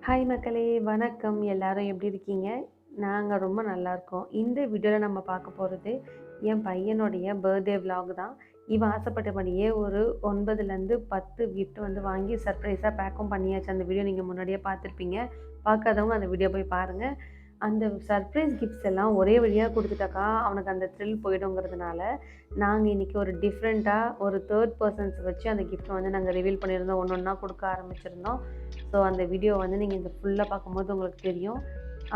Hi மக்களே! வணக்கம். எல்லாரும் எப்படி இருக்கீங்க? நாங்க ரொம்ப நல்லாருக்கோம். இந்த வீடியோல நம்ம பார்க்க போறது, என் பையனுடைய பர்த்டே விளாக் தான். இவன் ஆசைப்பட்டபடியே ஒரு 9லேருந்து 10 கிஃப்ட் வந்து வாங்கி சர்ப்ரைஸா பேக்கும் பண்ணியாச்சு. அந்த வீடியோ நீங்க முன்னாடியே பார்த்துருப்பீங்க. பார்க்காதவங்க அந்த வீடியோ போய் பாருங்க. அந்த சர்ப்ரைஸ் கிஃப்ட்ஸ் எல்லாம் ஒரே வழியா குடுத்துட்டாக்கா, அவனுக்கு அந்த த்ரில் போயிடுங்கிறதுனால, நாங்க இன்னைக்கு ஒரு டிஃப்ரெண்ட்டா ஒரு 3 பெர்சன்ஸ் வச்சு அந்த கிஃப்ட்ட வந்து நாங்க ரிவீல் பண்ணியிருந்தோம். ஒண்ணொண்ணா குடுக்க ஆரம்பிச்சிருந்தோம். ஸோ அந்த வீடியோ வந்து நீங்க இந்த ஃபுல்லா பார்க்கும்போது உங்களுக்கு தெரியும்.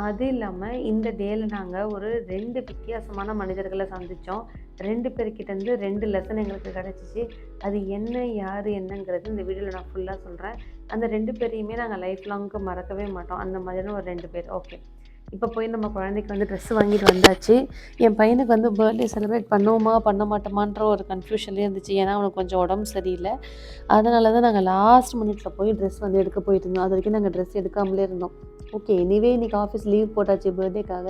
அது இல்லாம இந்த டேல நாங்க ஒரு 2 வித்தியாசமான மனிதர்கள சந்திச்சோம். 2 பேர்கிட்டேருந்து 2 லெசன் எங்களுக்கு கிடைச்சுச்சு. அது என்ன, யாரு, என்னங்கிறது இந்த வீடியோல நான் ஃபுல்லா சொல்றேன். அந்த 2 பேரையுமே நாங்க லைஃப் லாங்க்கு மறக்கவே மாட்டோம். அந்த மாதிரியான ஒரு 2 பேர். ஓகே. இப்போ போய் நம்ம குழந்தைக்கு வந்து ட்ரெஸ் வாங்கிட்டு வந்தாச்சு. என் பையனுக்கு வந்து பர்த்டே செலிப்ரேட் பண்ணுவோமா, பண்ண மாட்டோமான்ற ஒரு கன்ஃப்யூஷன்லேயே இருந்துச்சு. ஏன்னா அவனுக்கு கொஞ்சம் உடம்பு சரியில்ல. அதனால தான் நாங்க லாஸ்ட் மினிட்ல போய் ட்ரெஸ் வந்து எடுக்க போயிட்டுருந்தோம். அது வரைக்கும் நாங்க ட்ரெஸ் எடுக்காமலே இருந்தோம். ஓகே, எனிவே இன்னைக்கு ஆஃபீஸ் லீவ் போட்டாச்சு பர்த்டேக்காக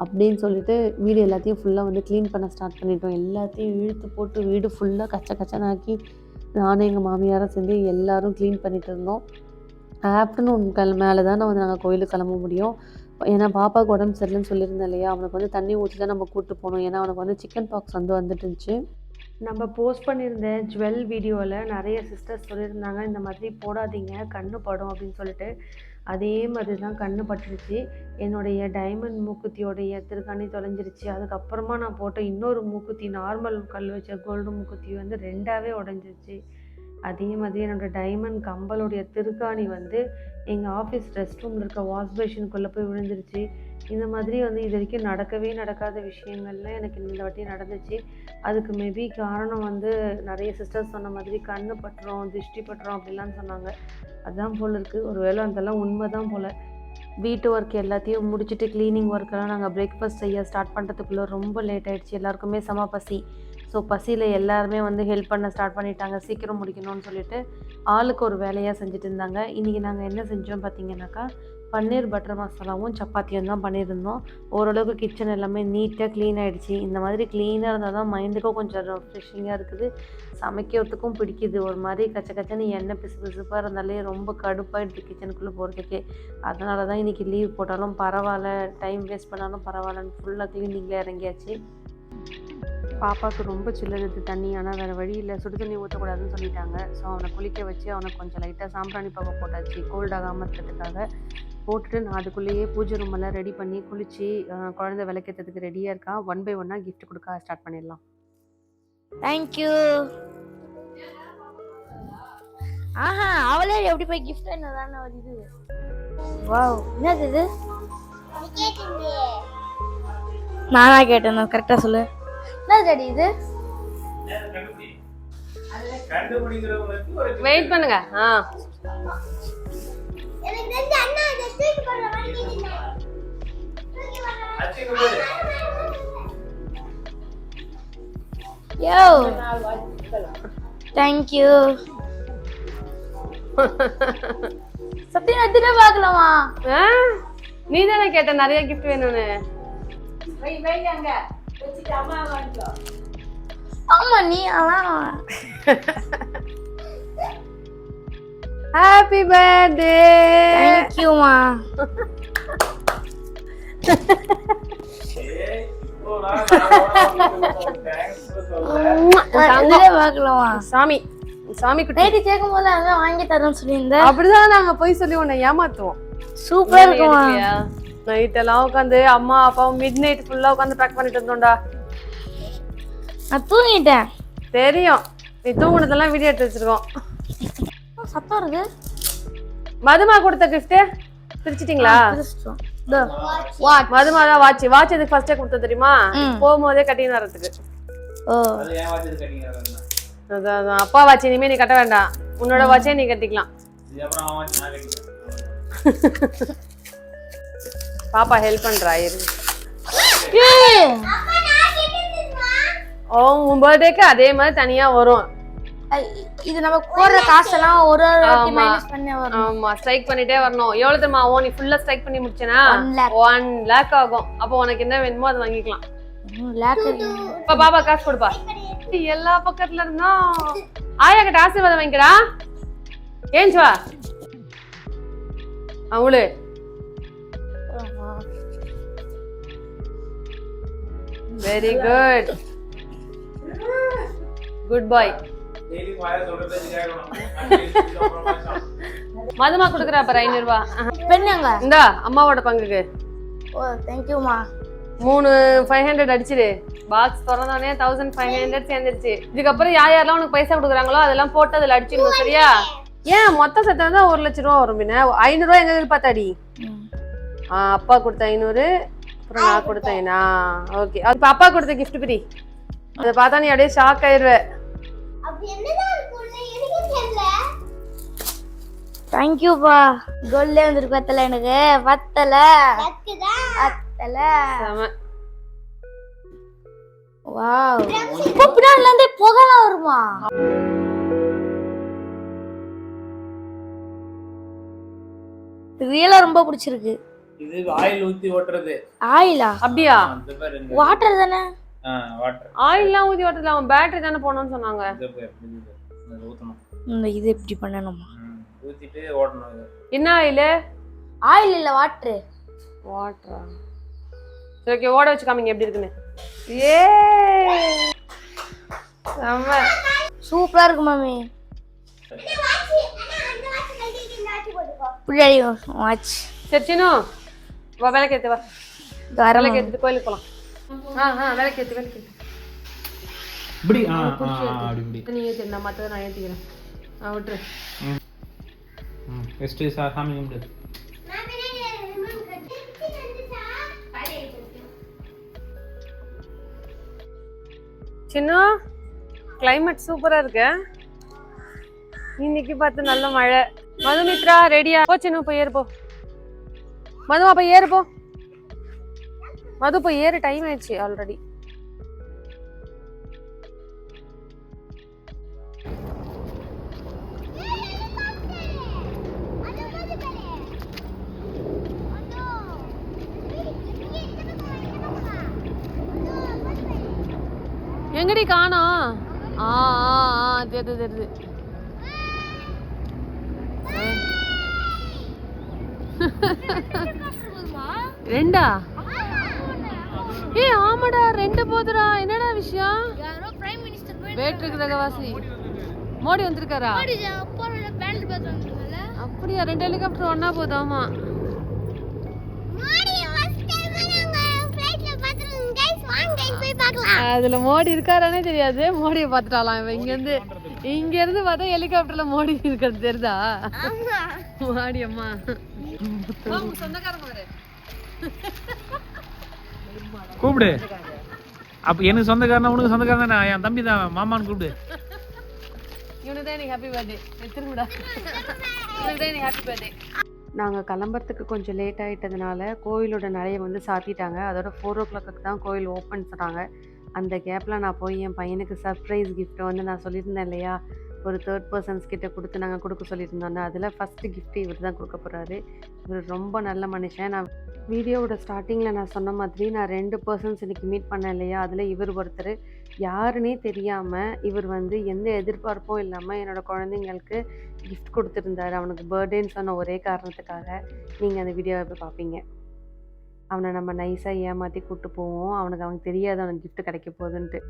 அப்படின்னு சொல்லிட்டு வீடு எல்லாத்தையும் ஃபுல்லா வந்து க்ளீன் பண்ண ஸ்டார்ட் பண்ணிட்டோம். எல்லாத்தையும் இழுத்து போட்டு வீடு ஃபுல்லா கச்ச கச்சன்னு ஆக்கி நானும் எங்க மாமியாரும் சேர்ந்து எல்லாரும் க்ளீன் பண்ணிட்டு இருந்தோம். ஆஃப்டர்நூன் மேல தான் வந்து நாங்க கோயிலுக்கு கிளம்ப முடியும். ஏன்னா பாப்பாவுக்கு உடம்பு சரியில்லன்னு சொல்லியிருந்தேன் இல்லையா? அவனுக்கு வந்து தண்ணி ஊத்தி தான் நம்ம கூட்டு போணும். ஏன்னா அவனுக்கு வந்து சிக்கன் பாக்ஸ் வந்து வந்துட்டு இருந்துச்சு. நம்ம போஸ்ட் பண்ணியிருந்த ஜுவல் வீடியோவில் நிறைய சிஸ்டர்ஸ் சொல்லியிருந்தாங்க, இந்த மாதிரி போடாதீங்க கண்ணு படும் அப்படின்னு சொல்லிட்டு. அதே மாதிரி தான் கண்ணு பட்டுருச்சு. என்னுடைய டைமண்ட் மூக்குத்தியோடைய திருக்காணி தொலைஞ்சிருச்சு. அதுக்கப்புறமா நான் போட்ட இன்னொரு மூக்குத்தி, நார்மல் கல் வச்ச கோல்டு மூக்குத்தி வந்து 2ஆவே உடஞ்சிருச்சு. அதே மாதிரி என்னோடய டைமண்ட் கம்பலுடைய திருக்காணி வந்து எங்கள் ஆஃபீஸ் ரெஸ்ட் ரூமில் இருக்க வாஷ் பேஷனுக்குள்ளே போய் விழுந்துருச்சு. இந்த மாதிரி வந்து இது வரைக்கும் நடக்கவே நடக்காத விஷயங்கள்லாம் எனக்கு இந்த வாட்டி நடந்துச்சு. அதுக்கு மேபி காரணம் வந்து நிறைய சிஸ்டர்ஸ் சொன்ன மாதிரி கண்ணு பட்டுரும், திருஷ்டி பட்டுரும் அப்படிலாம் சொன்னாங்க. அதுதான் போல் இருக்குது. ஒரு வேளை அதெல்லாம் உண்மை தான் போல். வீட்டு ஒர்க் எல்லாத்தையும் முடிச்சுட்டு க்ளீனிங் ஒர்க்கெல்லாம் நாங்கள் பிரேக்ஃபாஸ்ட் செய்ய ஸ்டார்ட் பண்ணுறதுக்குள்ளே ரொம்ப லேட் ஆகிடுச்சு. எல்லாருக்குமே செம பசி. ஸோ பசியில் எல்லாருமே வந்து ஹெல்ப் பண்ண ஸ்டார்ட் பண்ணிட்டாங்க, சீக்கிரம் முடிக்கணும்னு சொல்லிட்டு ஆளுக்கு ஒரு வேலையாக செஞ்சுட்டு இருந்தாங்க. இன்றைக்கி நாங்கள் என்ன செஞ்சோம் பார்த்தீங்கன்னாக்கா, பன்னீர் பட்டர் மசாலாவும் சப்பாத்தியும் தான் பண்ணியிருந்தோம். ஓரளவுக்கு கிச்சன் எல்லாமே நீட்டாக க்ளீன் ஆகிடுச்சு. இந்த மாதிரி க்ளீனாக இருந்தால் தான் மைண்டுக்கும் கொஞ்சம் ரெஃப்ரெஷிங்காக இருக்குது, சமைக்கிறதுக்கும் பிடிக்குது. ஒரு மாதிரி கச்ச கச்சன்னு எண்ணெய் பிசு பிசுப்பாக இருந்தாலே ரொம்ப கடுப்பாயிடுது கிச்சனுக்குள்ளே போகிறதுக்கே. அதனால தான் இன்றைக்கி லீவ் போட்டாலும் பரவாயில்ல, டைம் வேஸ்ட் பண்ணாலும் பரவாயில்லன்னு ஃபுல்லாக க்ளீனிங்கில் இறங்கியாச்சு. பாப்பாவுக்கு ரொம்ப சில்லுது தண்ணி, ஆனால் வேறு வழி இல்லை, சுடு தண்ணி ஊற்றக்கூடாதுன்னு சொல்லிட்டாங்க. ஸோ அவனை குளிக்க வச்சு அவனுக்கு கொஞ்சம் லைட்டாக சாம்பிராணி பாவை போட்டாச்சு, கோல்ட் ஆகாமல் இருக்கிறதுக்காக. போட்டுட்டு நான் அதுக்குள்ளேயே பூஜை ரூமெல்லாம் ரெடி பண்ணி குளித்து குழந்தை விளக்கேற்றதுக்கு ரெடியாக இருக்கான். 1 பை 1 கிஃப்ட் கொடுக்க ஸ்டார்ட் பண்ணிடலாம். தேங்க்யூ. ஆஹா, அவளே எப்படி போய் கிஃப்ட் என்னதானே வருது. வாவ், என்னது இது? நானா கேட்டேன், கரெக்டா சொல்லு. என்ன டாடி இது? வெயிட் பண்ணுங்க. யோ, தேங்க்யூ. சத்தியம் எடுத்துட்டு பார்க்கலாமா? நீ தானே கேட்ட நிறைய கிஃப்ட் வேணும்னு. ஆமா, நீ அதான். Happy birthday. தேங்க்யூமா. சாமி சாமி குட்டி கேட்கும் போது அதான் வாங்கி தரேன்னு சொல்லியிருந்தேன். அப்படிதான் நாங்க போய் சொல்லி உன்னை ஏமாத்துவோம். சூப்பரா இருக்குமா? நைட் எல்லாம் உட்காந்து அம்மா அப்பாவும் மிட் நைட் ஃபுல்லா உட்காந்து பேக் பண்ணிட்டு இருந்தோம்டா. நான் தூங்கிட்டேன். தெரியும், நீ தூங்குனதெல்லாம் வீடியோ எடுத்து வச்சிருக்கோம். சத்தம் இருக்கு. மதுமா கொடுத்த கிஃப்ட் பிரிச்சிட்டீங்களா? மதுமா தான் வாட்ச் எதுக்கு ஃபர்ஸ்டே கொடுத்த தெரியுமா? போகும்போதே கட்டின்னு வர்றதுக்கு. அதான் அப்பா வாட்ச் இனிமே நீ கட்ட வேண்டாம், உன்னோட வாட்சே நீ கட்டிக்கலாம். பாப்பா ஹெல்ப் பண்றா இரு. உன் பர்த்டேக்கு அதே மாதிரி தனியா வரும். இது நம்ம போடுற காசெல்லாம் ஒரு வாட்டி மைனஸ் பண்ணி வரும். ஆமா, ஸ்ட்ரைக் பண்ணிட்டே வரணும். எவ்வளவு தெரியுமா ஆகும்? நீ ஃபுல்லா ஸ்ட்ரைக் பண்ணி முடிச்சேனா 1 lakh ஆகும். அப்போ உனக்கு என்ன வேணுமோ அதை வாங்கிக்கலாம். பாப்பா காசு கொடுப்பா. எல்லா பக்கத்துல இருந்தா ஆயா கிட்ட ஆசீர்வாதம் வாங்கிக்கிறா. ஏஞ்சு வா. அவளு வெரி குட் குட் பாய். மதுமா கொடுக்குறா பாரு 500 ரூபா. பெண்ணுங்க இந்தா அம்மாவோட பங்குக்கு. ஓ தேங்க்யூமா. 3 500 அடிச்சிடு. பாக்ஸ் திறந்தானே 1500 சேர்ந்துருச்சு. இதுக்கப்புறம் யாரெல்லாம் உனக்கு பைசா கொடுக்குறாங்களோ அதெல்லாம் போட்டு அதில் அடிச்சிடணும் சரியா? ஏன் மொத்தம் சேர்த்தா தான் 1 லட்சம் ரூபா வரும். பின்ன 500 ரூபா எங்க எதிர்பார்த்தாடி? அப்பா கொடுத்த 500 அப்புறம் நான் கொடுத்தேனா? ஓகே. இப்ப அப்பா கொடுத்த கிஃப்ட் பிரி. அதை பார்த்தா நீ அப்படியே ஷாக் ஆயிடுவ. தேங்க்யூப்பா. கோல்ட்ல வந்துருக்கு பத்தல எனக்கு பத்தல. வாவ். இப்போ பின்னால இருந்து புகைலாம் வருமா? ரியலா ரொம்ப பிடிச்சிருக்கு. இது ஆயில் ஊத்தி ஓட்றது. ஆயிலா? அப்படியா? வாட்டர் தானே? வாட்டர். ஆயில்லாம் ஊத்தி ஓட்டல, அவன் பேட்டரி தானே போடணும்னு சொன்னாங்க. இது எப்படி பண்ணணுமா? ஊத்திட்டு ஓடணும். என்ன ஆயில்? ஆயில் இல்ல வாட்டர். வாட்டரா? சரி ஓகே, ஓட வச்சு காமிங்க எப்படி இருக்குன்னு. ஏ செம்ம சூப்பரா இருக்கு மாமி. பின்னாடி வாட்ச். சரி சின்னு வா விளக்கேத்து, வா விளக்கேத்து கோயிலுக்கு போலாம். விளக்கேத்து விளக்கேத்து. இப்படி அப்படி நீ ஏத்து, நான் மத்தத நான் ஏத்திக்கிறேன். விட்டுரு. எஸ்ட் சாமி கும்பிடு. சின்ன கிளைமேட் சூப்பரா இருக்கு. இன்னைக்கு பார்த்து நல்ல மழை. மதுமித்ரா ரெடியா? போ சின்ன போய் ஏறு போ. மதுவா போய் ஏறு போ. மது போய் ஏறு, டைம் ஆயிடுச்சு ஆல்ரெடி. எங்கடி காணோம்? தெரியுது. ரெண்டா? ஆமாடா 2 போதுடா. என்னடா விஷயம்? பேட்டரி கிரகவாசி மோடி வந்திருக்காரா? அப்படியா? 2 ஹெலிகாப்டர் ஒன்னா போதாமா? அதுல மோடி இருக்காரானே தெரியாது. மோடியை பார்த்துட்டாலாம் இவன். இங்க இருந்து பார்த்தா ஹெலிகாப்டர்ல மோடி இருக்கிறது தெரியுதா? மோடி அம்மா சொந்தக்காரங்க கூப்பிடு. அப்ப எனக்கு சொந்தக்காரனா உனக்கு சொந்தக்காரன் தானே? என் தம்பி தான், மாமான்னு கூப்பிடு. இவனுதான் எனக்கு ஹாப்பி பர்த்டே. திரும்புடா. இவனுதான் எனக்கு ஹாப்பி பர்த்டே. நாங்கள் கிளம்புறதுக்கு கொஞ்சம் லேட் ஆகிட்டதுனால கோயிலோட நடையை வந்து சாத்திட்டாங்க. அதோட 4 o'clock தான் கோயில் ஓப்பன் சொன்னாங்க. அந்த கேப்பில் நான் போய் என் பையனுக்கு சர்ப்ரைஸ் கிஃப்ட்டை வந்து நான் சொல்லியிருந்தேன் இல்லையா, ஒரு 3rd persons கிட்ட கொடுத்து நாங்கள் கொடுக்க சொல்லியிருந்தோன்னு, அதில் ஃபஸ்ட்டு கிஃப்ட்டு இவர் தான் கொடுக்க போகிறாரு. இவர் ரொம்ப நல்ல மனுஷன். நான் வீடியோவோட ஸ்டார்டிங்கில் நான் சொன்ன மாதிரி நான் 2 persons இன்றைக்கி மீட் பண்ணேன் இல்லையா, அதில் இவர் ஒருத்தர். யாருன்னே தெரியாமல் இவர் வந்து எந்த எதிர்பார்ப்பும் இல்லாமல் என்னோடய குழந்தைங்களுக்கு கிஃப்ட் கொடுத்துருந்தாரு. அவனுக்கு பர்த்டேன்னு சொன்ன ஒரே காரணத்துக்காக. நீங்கள் அந்த வீடியோவை போய் பார்ப்பீங்க. அவனை நம்ம நைஸாக ஏமாற்றி கூப்பிட்டு போவோம். அவனுக்கு தெரியாது அவனுக்கு கிஃப்ட் கிடைக்க போகுதுன்ட்டு.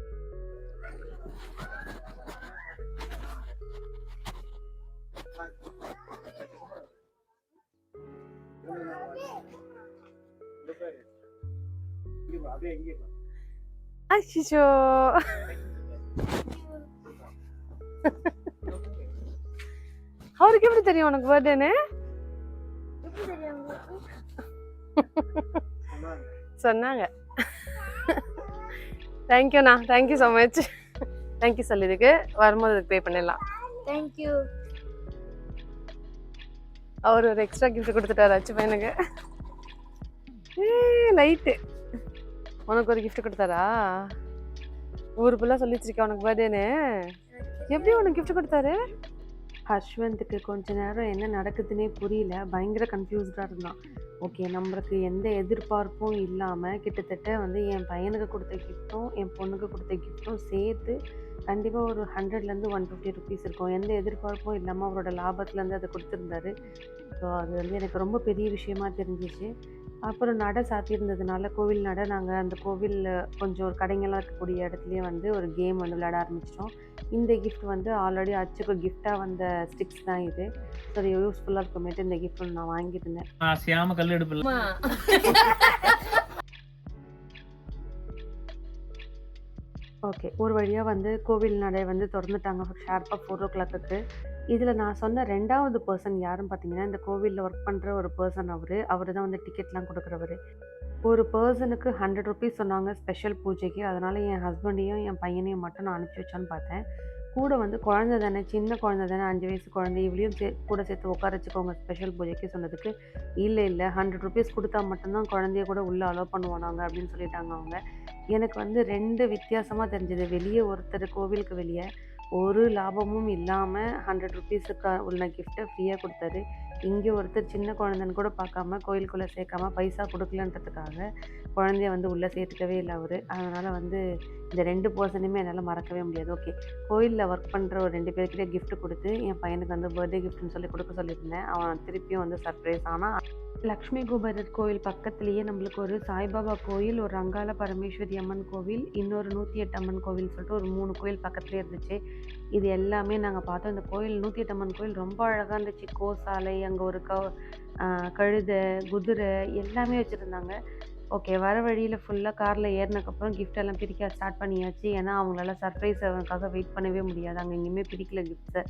அச்சோ அவருக்கு எப்படி தெரியும் உனக்கு பர்த்டேன்னு? சொன்னாங்க. தேங்க்யூண்ணா, தேங்க்யூ ஸோ மச். தேங்க்யூ சொல்லிதுக்கு. வரும்போது அதுக்கு பே பண்ணிடலாம். தேங்க்யூ. அவர் ஒரு எக்ஸ்ட்ரா கிஃப்ட் கொடுத்துட்டாரு அச்சு பையனுக்கு. லைட்டு உனக்கு ஒரு கிஃப்ட் கொடுத்தாரா? ஊர் ஃபுல்லாக சொல்லி வச்சிருக்கேன் உனக்கு பர்த்டேன்னு. எப்படி உனக்கு கிஃப்ட் கொடுத்தாரு? ஹர்ஷ்வந்துக்கு கொஞ்ச நேரம் என்ன நடக்குதுன்னே புரியல. பயங்கர கன்ஃபியூஸ்டாக இருந்தான். ஓகே, நம்மளுக்கு எந்த எதிர்பார்ப்பும் இல்லாமல் கிட்டத்தட்ட வந்து என் பையனுக்கு கொடுத்த கிஃப்ட்டும் என் பொண்ணுக்கு கொடுத்த கிஃப்ட்டும் சேர்த்து கண்டிப்பாக ஒரு 100 to 150 rupees இருக்கும். எந்த எதிர்பார்ப்பும் இல்லாமல் அவரோட லாபத்துலேருந்து அதை கொடுத்துருந்தாரு. ஸோ அது வந்து எனக்கு ரொம்ப பெரிய விஷயமா தெரிஞ்சிச்சு. அப்புறம் நடை சாத்தியிருந்ததுனால கோவில் நடை நாங்கள் அந்த கோவிலில் கொஞ்சம் ஒரு கடைங்கள்லாம் இருக்கக்கூடிய இடத்துலையே வந்து ஒரு கேம் வந்து விளையாட ஆரம்பிச்சிட்டோம். இந்த கிஃப்ட் வந்து ஆல்ரெடி அச்சுக்கு கிஃப்டாக வந்த ஸ்டிக்ஸ் தான் இது. ஸோ அது யூஸ்ஃபுல்லாக இருக்குமேட்டு இந்த கிஃப்ட் ஒன்று நான் வாங்கியிருந்தேன். ஆசையாம கல் எடுப்பில்ல. ஓகே. ஒரு வழியா வந்து கோவில் நடை வந்து தொறந்துட்டாங்க ஷார்ப்பா 4:00க்கு. இதில நான் சொன்ன 2வது பெர்சன் யாருன்னு பார்த்தீங்கன்னா, இந்த கோவில்ல ஒர்க் பண்ற ஒரு பெர்சன் அவரு. அவரு தான் வந்து டிக்கெட்லாம் குடுக்குறவரு. ஒரு பெர்சனுக்கு ₹100 சொன்னாங்க ஸ்பெஷல் பூஜைக்கு. அதனால என் ஹஸ்பண்டையும், என் பையனையும் மட்டும் நான் அனுப்பிச்சு வச்சோன்னு பார்த்தேன். கூட வந்து குழந்தை தானே, சின்ன குழந்தை தானே, 5 வயசு குழந்தை. இவளையும் கூட சேர்த்து உட்கார வச்சுக்கோங்க ஸ்பெஷல் பூஜைக்கு சொன்னதுக்கு, இல்ல ₹100 குடுத்தா மட்டும் தான் குழந்தைய கூட உள்ள அலோவ் பண்ணுவோம் நாங்க அப்படின்னு சொல்லிட்டாங்க அவங்க. எனக்கு வந்து 2 வித்தியாசமா தெரிஞ்சது. வெளிய ஒருத்தர் கோவிலுக்கு வெளிய ஒரு லாபமும் இல்லாம ₹100க்கு உள்ள கிஃப்ட்ட ஃப்ரீயா குடுத்தாரு. இங்க ஒருத்தர் சின்ன குழந்தைன்னு கூட பார்க்காம, கோயிலுக்குள்ள சேர்க்காம, பைசா குடுக்கலன்றதுக்காக குழந்தைய வந்து உள்ள சேர்த்துக்கவே இல்ல அவரு. அதனால வந்து இந்த 2 பெர்சனையுமே என்னால மறக்கவே முடியாது. ஓகே. கோயில்ல ஒர்க் பண்ற ஒரு 2 பேர்கிட்ட கிஃப்ட் குடுத்து, என் பையனுக்கு வந்து பர்த்டே கிஃப்ட்ன்னு சொல்லி குடுக்க சொல்லியிருந்தேன். அவன் திருப்பியும் வந்து சர்ப்ரைஸ். ஆனா லக்ஷ்மி குபேரர் கோயில் பக்கத்திலேயே நம்மளுக்கு ஒரு சாய்பாபா கோயில், ஒரு அங்காள பரமேஸ்வரி அம்மன் கோவில், இன்னொரு 108 அம்மன் கோவில் சொல்லிட்டு ஒரு 3 கோயில் பக்கத்துலேயே இருந்துச்சு. இது எல்லாமே நாங்க பார்த்தோம். இந்த கோயில் 108 அம்மன் கோயில் ரொம்ப அழகா இருந்துச்சு. கோசாலை, அங்க ஒரு கழுதை, குதிரை எல்லாமே வச்சிருந்தாங்க. ஓகே. வர வழியில ஃபுல்லா கார்ல ஏறுனதுக்கப்புறம் கிஃப்ட் எல்லாம் பிரிக்க ஸ்டார்ட் பண்ணியாச்சு. ஏன்னா, அவங்களால சர்ப்ரைஸ் அவனுக்காக வெயிட் பண்ணவே முடியாது. அங்க எங்கேயுமே பிரிக்கல கிஃப்ட்ஸ.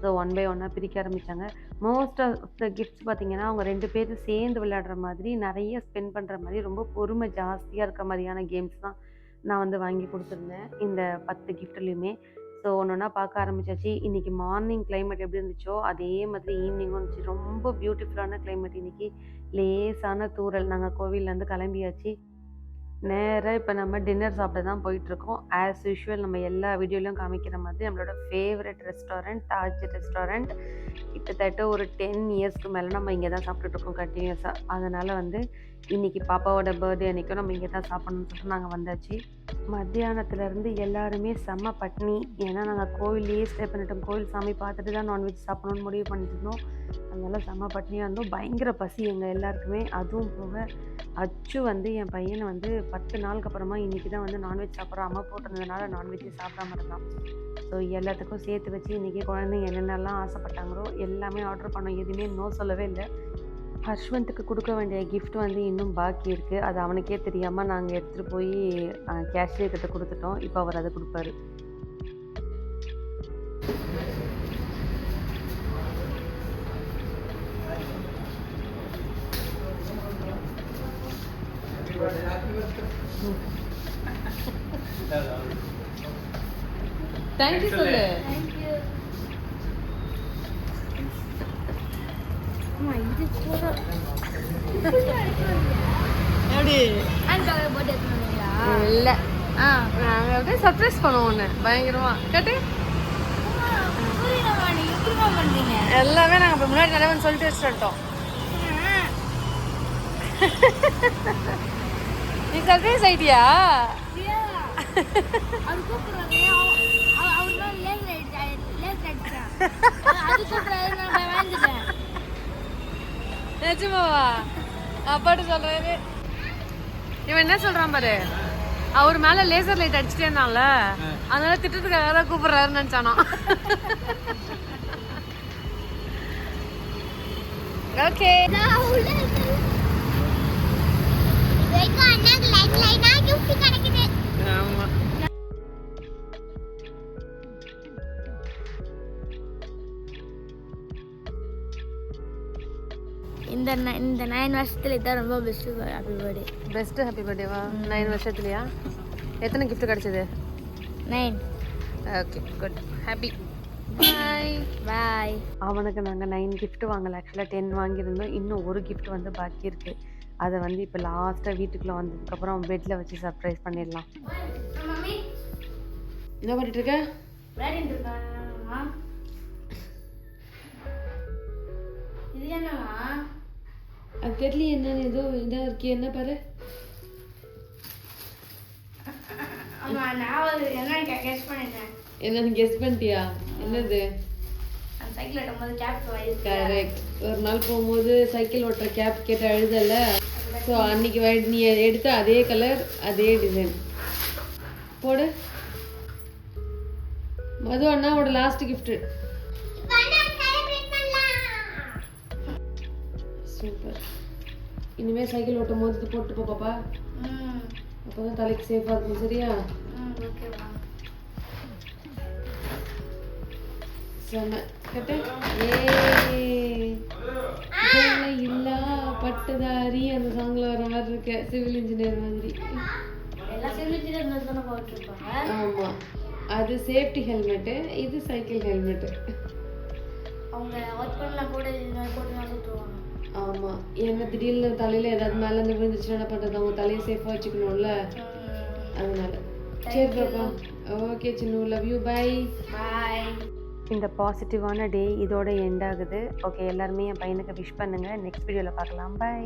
ஸோ ஒன் பை ஒன்னா பிரிக்க ஆரம்பிச்சாங்க. மோஸ்ட் ஆஃப் த கிஃப்ட்ஸ் பார்த்தீங்கன்னா, அவங்க 2 பேரும் சேர்ந்து விளையாடுற மாதிரி, நெறைய ஸ்பெண்ட் பண்ற மாரி, ரொம்ப பொறுமை ஜாஸ்தியா இருக்க மாரியான கேம்ஸ் தான் நான் வந்து வாங்கி குடுத்துருந்தேன். இந்த 10 கிஃப்ட்லயுமே. ஸோ ஒன்னொன்னா பார்க்க ஆரம்பிச்சாச்சு. இன்னைக்கு மார்னிங் கிளைமேட் எப்படி இருந்துச்சோ, அதே மாதிரி ஈவினிங்கும் இருந்துச்சு. ரொம்ப பியூட்டிஃபுல்லான கிளைமேட் இன்னைக்கு. லேசான தூறல். நாங்க கோவில்லேருந்து கிளம்பியாச்சு. நேரா இப்ப நம்ம டின்னர் சாப்பிட தான் போயிட்டுருக்கோம். ஆஸ் யூசுவல் நம்ம எல்லா வீடியோலயும் காமிக்கிற மாதிரி நம்மளோட ஃபேவரட் ரெஸ்டாரண்ட் தாஜ் ரெஸ்டாரண்ட். கிட்டத்தட்ட ஒரு 10 இயர்ஸ்க்கு மேல நம்ம இங்க தான் சாப்பிட்டுட்டு இருக்கோம் கன்டினியூஸா. அதனால வந்து இன்னைக்கு பாப்பாவோட பர்த்டே அன்னைக்கும் நம்ம இங்க தான் சாப்பிடணும்னு சொல்லிட்டு நாங்க வந்தாச்சு. மத்தியானத்துல இருந்து எல்லாருமே செம்ம பட்னி. ஏன்னா நாங்க கோவில்லயே ஸ்டே பண்ணிட்டோம். கோவில் சாமி பார்த்துட்டு தான் நான்வெஜ் சாப்பிடணும்னு முடிவு பண்ணியிருந்தோம். அதனால செம்ம பட்னியா இருந்தோம். பயங்கர பசி எங்க எல்லாருக்குமே. அதுவும் போக அச்சு வந்து என் பையனை வந்து 10 நாளுக்கு அப்புறமா இன்னைக்கு தான் வந்து நான்வெஜ் சாப்பிட்றான். அம்மா போட்டிருந்ததுனால நான்வெஜ்ஜே சாப்பிடாம இருந்தான். ஸோ எல்லாத்துக்கும் சேர்த்து வச்சு இன்றைக்கி குழந்தைங்க என்னென்னலாம் ஆசைப்பட்டாங்களோ எல்லாமே ஆர்டர் பண்ணோம். எதுவுமே நோ சொல்லவே இல்லை. ஹர்ஷ்வந்துக்கு கொடுக்க வேண்டிய கிஃப்ட் வந்து இன்னும் பாக்கி இருக்குது. அது அவனுக்கே தெரியாமல் நாங்கள் எடுத்துகிட்டு போய் கேஷியர் கிட்ட கொடுத்துட்டோம். இப்போ அவர் அதை கொடுப்பாரு. தேங்க்யூ சொல்லு. எப்படி இல்லை நாங்கள் அப்படியே சர்ப்ரைஸ் பண்ணுவோம் ஒன்று பயங்கரமா கேட்டு எல்லாமே நாங்கள் இப்போ முன்னாடி நிறைய சொல்லிட்டு வச்சுட்டோம். நீ சர்ப்ரைஸ் ஆயிட்டியா? நிஜமாவா? அப்பாட்டு சொல்றாரு. இவன் என்ன சொல்றான் பாரு, அவர் மேல லேசர் லைட் அடிச்சுட்டே இருந்தான்ல, அதனால திட்டத்துக்காக தான் கூப்பிடுறாருன்னு நினைச்சானோ. ஓகே ஆமா. இந்த 9 வருஷத்துல இதான் ரொம்ப best happy birthday. Best happy பர்த்டேவா? 9 வருஷத்துலயா? எத்தனை கிஃப்ட் கிடைச்சது? 9. Okay good. Happy. Bye bye. அவனுக்கு நாங்கள் 9 கிஃப்ட் வாங்கலை. ஆக்சுவலாக 10 வாங்கியிருந்தோம். இன்னும் ஒரு கிஃப்ட் வந்து பாக்கி இருக்கு. அதை வந்து இப்போ லாஸ்ட்டாக வீட்டுக்குள்ளே வந்ததுக்கப்புறம் பெட்டில் வச்சு சர்ப்ரைஸ் பண்ணிடலாம். என்ன பண்ணிட்டு இருக்க? இது என்னமா? அது தெரியல என்னன்னு. ஏதோ இதாக இருக்கே. என்ன பாரு. ஆமா நான் என்ன கெஸ் பண்ணிட்டேன். என்னன்னு கெஸ் பண்ணிட்டியா? என்னது? சைக்கிள் ஓட்டும்போது கேப் வாங்கியிருக்கேன். கரெக்ட். ஒரு நாள் போகும்போது சைக்கிள் ஓட்டுற கேப் கேட்டு அழுதல. ஸோ அன்னைக்கு நீ எடுத்த அதே கலர் அதே டிசைன் போடு. மது அண்ணாவோட லாஸ்ட் கிஃப்ட். சூப்பர். இனிமே சைக்கிள் ஓட்டும் போது இது போட்டு போ பாப்பா. அப்பதான் தலைக்கு சேஃபா இருக்கும். சரியா? ஓகேவா? செம. கட்டு. இல்லா பட்டதாரி அந்த சாங்ல வர மாதிரி இருக்க சிவில் இன்ஜினியர் மாதிரி. எல்லா சிவில் இன்ஜினியர் தானே போட்டுருப்பாங்க. ஆமா, அது சேஃப்டி ஹெல்மெட்டு, இது சைக்கிள் ஹெல்மெட்டு. அவங்க ஒர்க் பண்ணலாம் கூட போட்டு தான் சுற்றுவாங்க. ஆமா, என்ன திடீர்னு தலையில ஏதாவது மேல இருந்து விழுந்துச்சுன்னா என்ன பண்றது? அவங்க தலையை சேஃபா வச்சுக்கணும்ல, அதனால. சரி பாப்பா. ஓகே சின்னு, லவ் யூ, பை. பாய். இந்த பாசிட்டிவான டே இதோட எண்ட் ஆகுது. ஓகே, எல்லாருமே என் பையனுக்கு விஷ் பண்ணுங்க. நெக்ஸ்ட் வீடியோவில் பார்க்கலாம். பை.